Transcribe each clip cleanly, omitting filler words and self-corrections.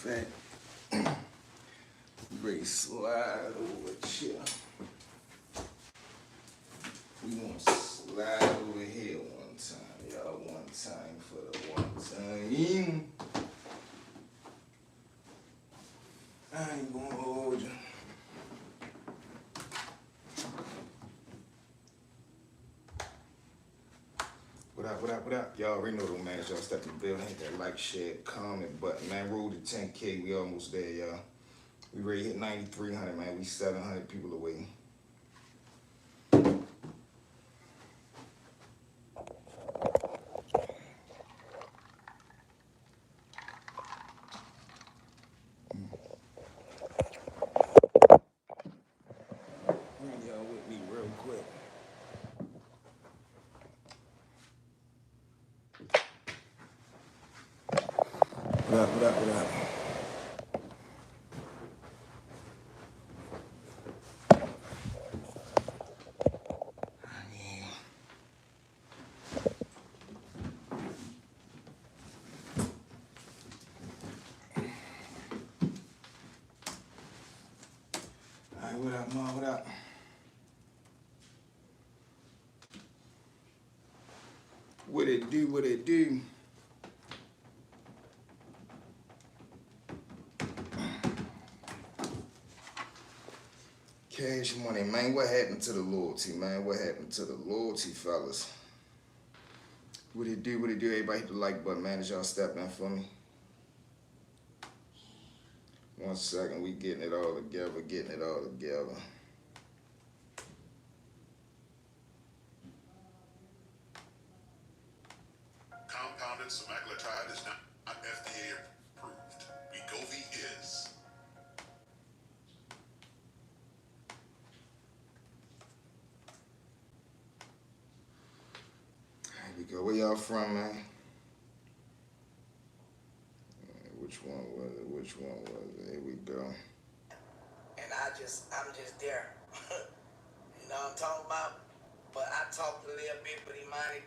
fact, Ray slide over here. We gonna slide over here one time, y'all. One time for the one time. I ain't gonna hold you. What up? Y'all already know the man. Y'all step in the building, hit that like, share, comment button, man. Roll to 10K. We almost there, y'all. We ready to hit 9,300, man. We 700 people away. Y'all with me real quick. What up? Alright, what up, Ma? What up? What it do? Cash money, man. What happened to the loyalty, man? What happened to the loyalty, fellas? What it do? Everybody hit the like button, man. As y'all step in for me. 1 second, we getting it all together. Compounded semaglutide is not FDA approved. Wegovy is. Here we go. Where y'all from, man? Which one was it? Here we go. And I'm just there. You know what I'm talking about? But I talk a little bit, but Imani.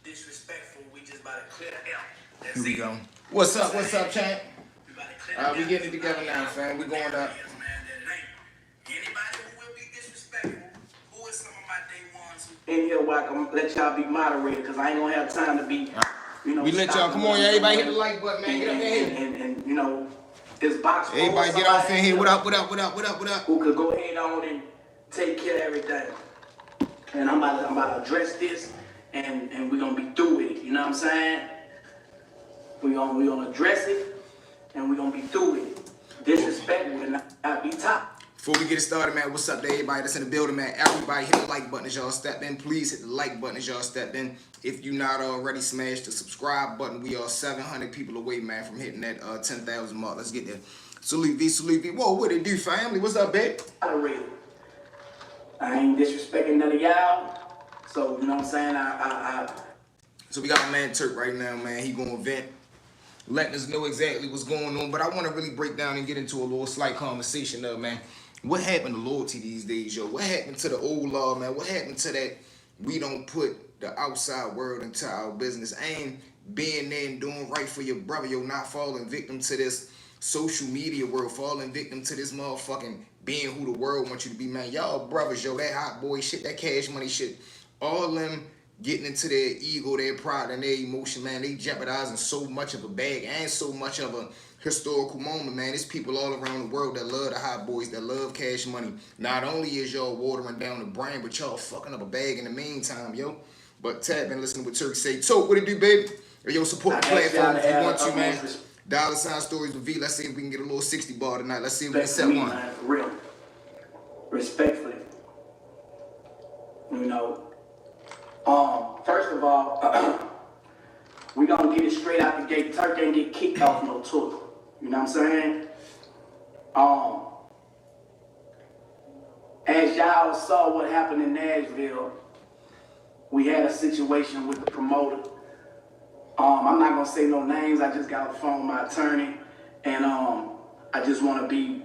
Disrespectful, we just about to clear out. Here we go. What's up, champ? We getting it together now, fam. We going up. In here, where I can let y'all be moderated, because I ain't gonna have time to be, We let y'all, come on, everybody hit the like button, man. Get up in here. And this box. Everybody get off in here. What up? Who could go ahead on and take care of everything. And I'm about to address this, and we're gonna be through with it. You know what I'm saying? We're gonna address it, and we're gonna be through with it. Disrespect will not be top. Before we get it started, man, what's up to everybody that's in the building, man? Everybody hit the like button as y'all step in. Please hit the like button as y'all step in. If you're not already, smash the subscribe button. We are 700 people away, man, from hitting that 10,000 mark. Let's get there. Salute V. Whoa, what it do, family? What's up, babe? I ain't disrespecting none of y'all. So, you know what I'm saying? So we got my man Turk right now, man. He gonna vent, letting us know exactly what's going on. But I want to really break down and get into a little slight conversation of, man, what happened to loyalty these days, yo? What happened to the old law, man? What happened to that we don't put the outside world into our business? And being there and doing right for your brother, yo, not falling victim to this social media world, falling victim to this motherfucking being who the world wants you to be, man. Y'all brothers, yo, that hot boy shit, that cash money shit, all them getting into their ego, their pride, and their emotion, man. They jeopardizing so much of a bag and so much of a historical moment, man. There's people all around the world that love the hot boys, that love cash money. Not only is y'all watering down the brain, but y'all fucking up a bag in the meantime, yo. But tap and listen to what Turk say. So, what it do, baby? Yo, support the platform if you want to, man. $ stories with V. Let's see if we can get a little 60 bar tonight. Let's see if we can set one. Man, for real. Respectfully. First of all, we gonna get it straight out the gate. Turk ain't get kicked off no tour. You know what I'm saying? As y'all saw what happened in Nashville, we had a situation with the promoter. I'm not gonna say no names. I just got a phone with my attorney, and I just want to be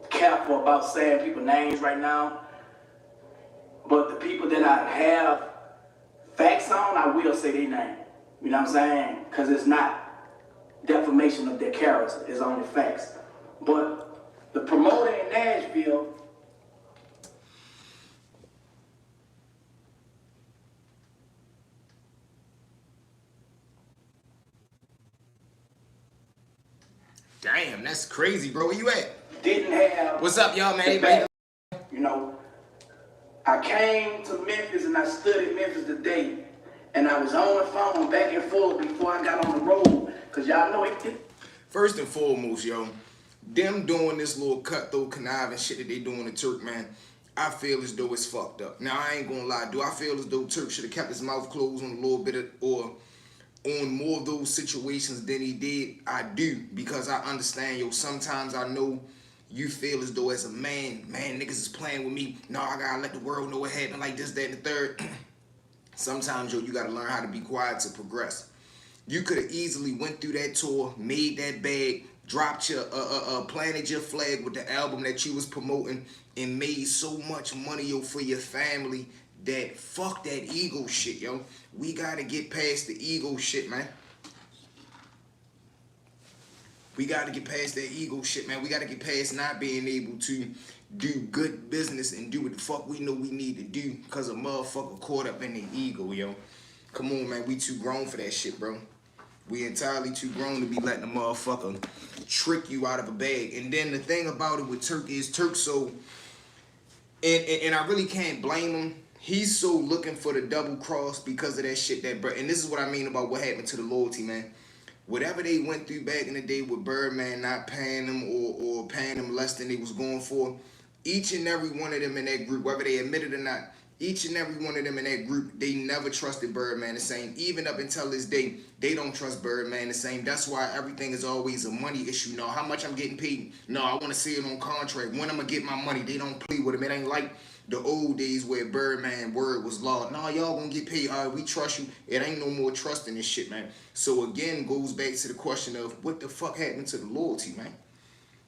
careful about saying people's names right now. But the people that I have facts on, I will say their name. You know what I'm saying? Because it's not defamation of their character. It's only facts. But the promoter in Nashville. Damn, that's crazy, bro. Where you at? Didn't have. What's up, y'all, man? You know, I came to Memphis and I studied Memphis today, and I was on the phone back and forth before I got on the road, cause y'all know it. First and foremost, yo, them doing this little cutthroat conniving shit that they doing to Turk, man, I feel as though it's fucked up. Now, I ain't gonna lie. Do I feel as though Turk should have kept his mouth closed on a little bit or on more of those situations than he did? I do, because I understand, yo, sometimes I know you feel as though as a man, niggas is playing with me. No, I gotta let the world know what happened, like this, that, and the third. Sometimes, yo, you gotta learn how to be quiet to progress. You could have easily went through that tour, made that bag, dropped your, planted your flag with the album that you was promoting, and made so much money, yo, for your family that fuck that ego shit, yo. We gotta get past the ego shit, man. We gotta get past that ego shit, man. We gotta get past not being able to do good business and do what the fuck we know we need to do because a motherfucker caught up in their ego, yo. Come on, man. We too grown for that shit, bro. We entirely too grown to be letting a motherfucker trick you out of a bag. And then the thing about it with Turk is Turk so, and I really can't blame him. He's so looking for the double cross because of that shit that, and this is what I mean about what happened to the loyalty, man. Whatever they went through back in the day with Birdman not paying them or paying them less than they was going for, each and every one of them in that group, whether they admit it or not, each and every one of them in that group, they never trusted Birdman the same. Even up until this day, they don't trust Birdman the same. That's why everything is always a money issue. No, how much I'm getting paid? No, I want to see it on contract. When I'm going to get my money? They don't play with him. It ain't like the old days where Birdman word was law. No, y'all gonna get paid. All right, we trust you. It ain't no more trust in this shit, man. So again, goes back to the question of what the fuck happened to the loyalty, man?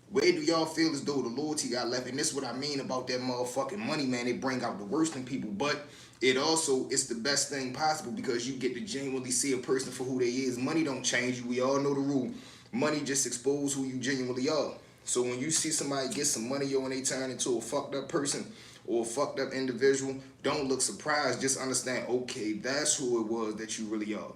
Where do y'all feel as though the loyalty got left? And this is what I mean about that motherfucking money, man. They bring out the worst in people, but it also, it's the best thing possible because you get to genuinely see a person for who they is. Money don't change you. We all know the rule. Money just exposes who you genuinely are. So when you see somebody get some money, yo, and they turn into a fucked up person or a fucked up individual, don't look surprised. Just understand, okay, that's who it was that you really are.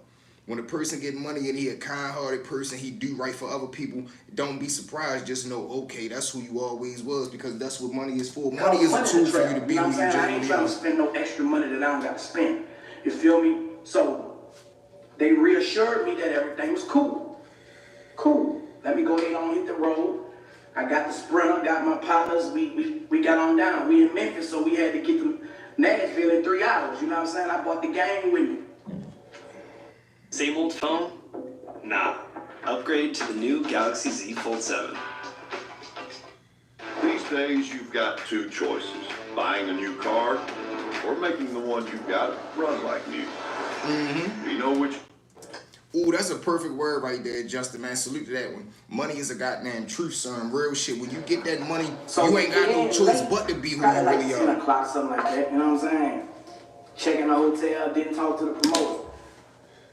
When a person get money and he a kind-hearted person, he do right for other people, don't be surprised. Just know, okay, that's who you always was because that's what money is for. Money is a tool for you to be who you genuinely are. I ain't trying to spend no extra money that I don't got to spend. You feel me? So they reassured me that everything was cool. Cool. Let me go ahead and hit the road. I got the Sprinter, got my partners. We got on down. We in Memphis, so we had to get to Nashville in 3 hours. You know what I'm saying? I bought the game with me. Same old phone? Nah. Upgrade to the new Galaxy Z Fold 7. These days, you've got two choices. Buying a new car or making the one you've got run like new. Mm-hmm. You know which... Ooh, that's a perfect word right there, Justin, man. Salute to that one. Money is a goddamn truth, son. Real shit. When you get that money, so you ain't got no choice but to be who you really are. 10 o'clock, something like that. You know what I'm saying? Checking the hotel, didn't talk to the promoter.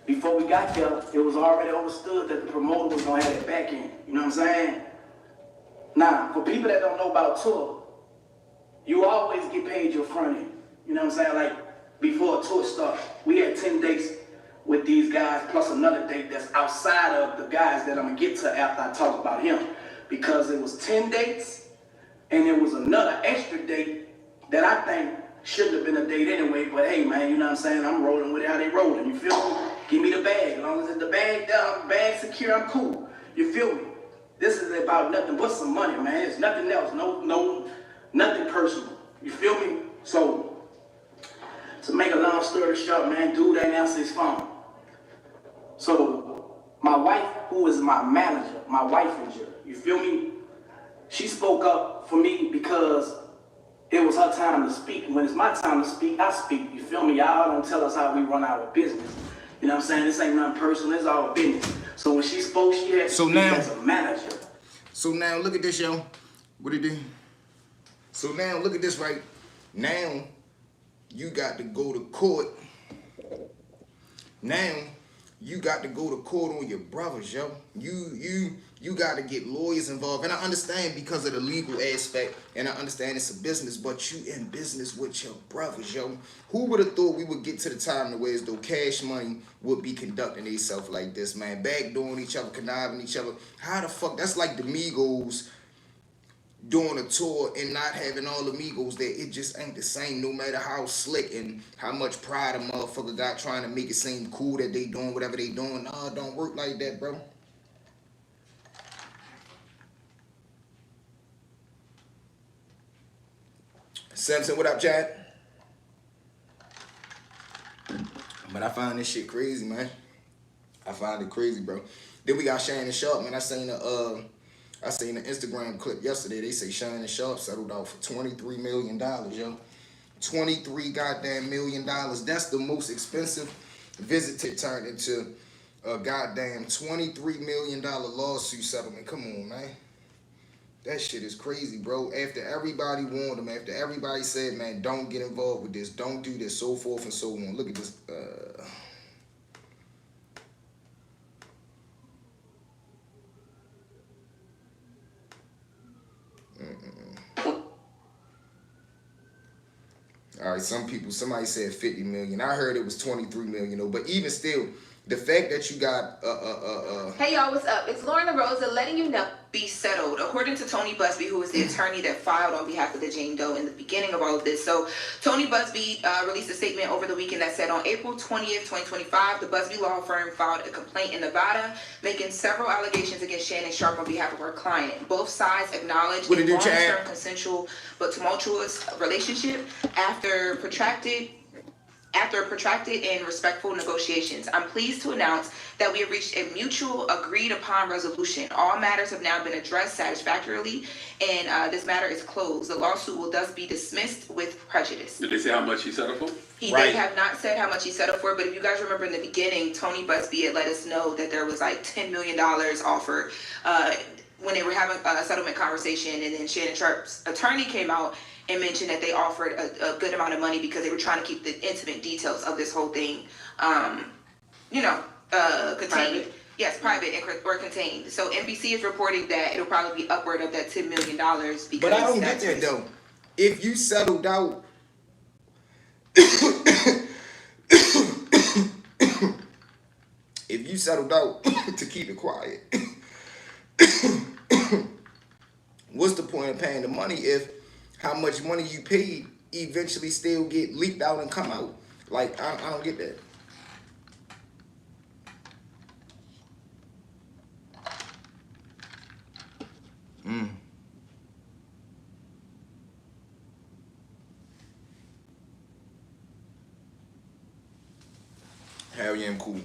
Before we got there, it was already understood that the promoter was going to have it back in. You know what I'm saying? Now, for people that don't know about tour, you always get paid your front end. You know what I'm saying? Like, before a tour starts, we had 10 dates with these guys, plus another date that's outside of the guys that I'm going to get to after I talk about him. Because it was 10 dates, and there was another extra date that I think shouldn't have been a date anyway, but hey, man, you know what I'm saying? I'm rolling with how they rolling, you feel me? Give me the bag. As long as it's the bag down, bag secure, I'm cool. You feel me? This is about nothing but some money, man. It's nothing else. No, nothing personal. You feel me? So, to make a long story short, man, dude ain't answer his phone. So, my wife, who is my manager, my wife injured, you feel me? She spoke up for me because it was her time to speak. When it's my time to speak, I speak. You feel me? Y'all don't tell us how we run our business. You know what I'm saying? This ain't nothing personal. It's all business. So when she spoke, she had to So speak now- as a manager. So now look at this, yo. What it do? So now look at this, right? Now you got to go to court. Now you got to go to court on your brothers, yo. You got to get lawyers involved. And I understand because of the legal aspect, and I understand it's a business, but you in business with your brothers, yo. Who would have thought we would get to the time the way as though Cash Money would be conducting themselves like this, man? Backdooring each other, conniving each other. How the fuck? That's like the Migos doing a tour and not having all the Migos there. It just ain't the same, no matter how slick and how much pride a motherfucker got trying to make it seem cool that they doing whatever they doing. Nah, it don't work like that, bro. Samson, what up, Chad? But I find this shit crazy, man. I find it crazy, bro. Then we got Shannon Sharp, man. I seen an Instagram clip yesterday. They say Shannon Sharp settled out for $23 million, yo. 23 goddamn million dollars. That's the most expensive visit turned into a goddamn $23 million lawsuit settlement. Come on, man. That shit is crazy, bro. After everybody warned him, after everybody said, man, don't get involved with this, don't do this, so forth and so on. Look at this. All right, somebody said 50 million. I heard it was 23 million though. But even still, the fact that you got Hey y'all, what's up? It's Lauren LaRosa letting you know be settled. According to Tony Busby, who is the attorney that filed on behalf of the Jane Doe in the beginning of all of this. So Tony Busby released a statement over the weekend that said on April 20th, 2025, the Busby law firm filed a complaint in Nevada, making several allegations against Shannon Sharp on behalf of her client. Both sides acknowledged a long-term consensual but tumultuous relationship after protracted and respectful negotiations. I'm pleased to announce that we have reached a mutual agreed upon resolution. All matters have now been addressed satisfactorily, and this matter is closed. The lawsuit will thus be dismissed with prejudice. Did they say how much he settled for? They have not said how much he settled for, but if you guys remember in the beginning, Tony Busby had let us know that there was like $10 million offered when they were having a settlement conversation, and then Shannon Sharp's attorney came out and mentioned that they offered a good amount of money because they were trying to keep the intimate details of this whole thing, contained. Private. Yes, private or contained. So NBC is reporting that it'll probably be upward of that $10 million. Because but I don't get that though. If you settled out, to keep it quiet, what's the point of paying the money if how much money you paid eventually still get leaked out and come out? Like, I don't get that. Hell yeah, I'm cool.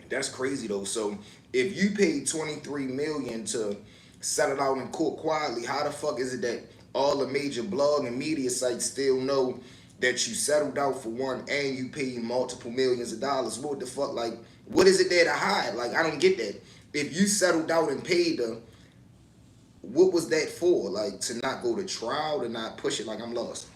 That's crazy though. So if you paid $23 million to settle out in court quietly, how the fuck is it that all the major blog and media sites still know that you settled out for one and you paid multiple millions of dollars? What the fuck? Like, what is it there to hide? Like, I don't get that. If you settled out and paid them, what was that for? Like, to not go to trial, to not push it? Like, I'm lost.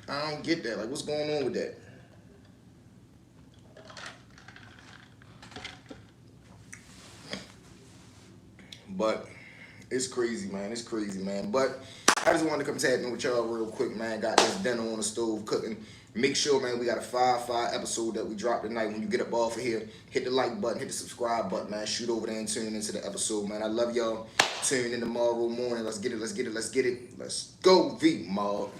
I don't get that. Like, what's going on with that? But it's crazy, man. It's crazy, man. But I just wanted to come tap in with y'all real quick, man. Got this dinner on the stove cooking. Make sure, man, we got a 5-5 episode that we dropped tonight. When you get up off of here, hit the like button, hit the subscribe button, man. Shoot over there and tune into the episode, man. I love y'all. Tune in tomorrow morning. Let's get it. Let's go, V-Mob.